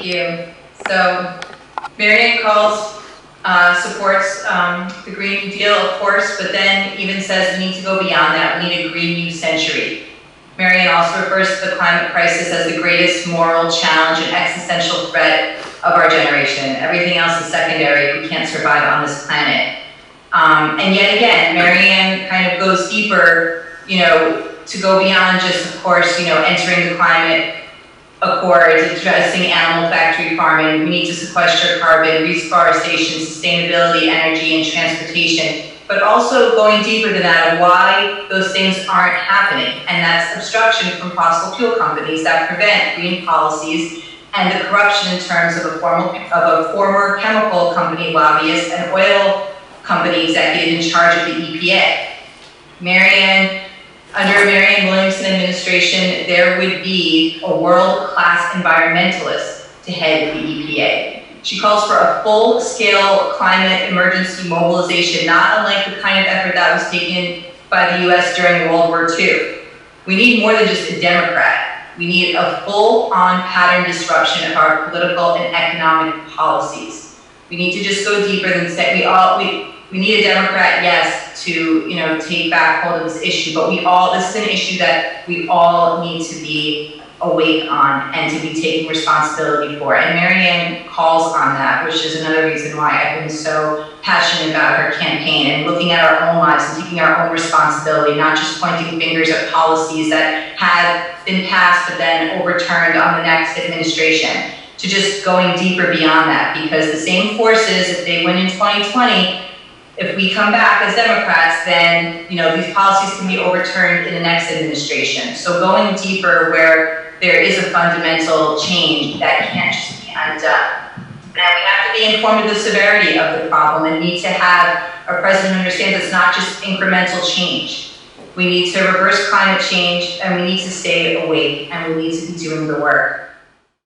Thank you. So, Marion supports the Green New Deal, of course, but then even says we need to go beyond that. We need a Green New Century. Marion also refers to the climate crisis as the greatest moral challenge and existential threat of our generation. Everything else is secondary. We can't survive on this planet. And yet again, Marion kind of goes deeper, to go beyond just, of course, entering the climate accords, addressing animal factory farming. We need to sequester carbon, reforestation, sustainability, energy, and transportation, but also going deeper than that of why those things aren't happening. And that's obstruction from fossil fuel companies that prevent green policies and the corruption in terms of a former chemical company lobbyist and oil company executive in charge of the EPA. Under Marion Wilson administration, there would be a world-class environmentalist to head the EPA. She calls for a full-scale climate emergency mobilization, not unlike the kind of effort that was taken by the US during World War II. We need more than just a Democrat. We need a full-on pattern disruption of our political and economic policies. We need to just go deeper than say we need a Democrat, yes, to take back hold of this issue, but this is an issue that we all need to be awake on and to be taking responsibility for. And Marion calls on that, which is another reason why I've been so passionate about her campaign and looking at our own lives and taking our own responsibility, not just pointing fingers at policies that have been passed but then overturned on the next administration, to just going deeper beyond that, because the same forces, if they win in 2020, if we come back as Democrats, then these policies can be overturned in the next administration. So going deeper where there is a fundamental change that can't just be undone. And we have to be informed of the severity of the problem and need to have our president understand that it's not just incremental change. We need to reverse climate change, and we need to stay awake, and we need to be doing the work.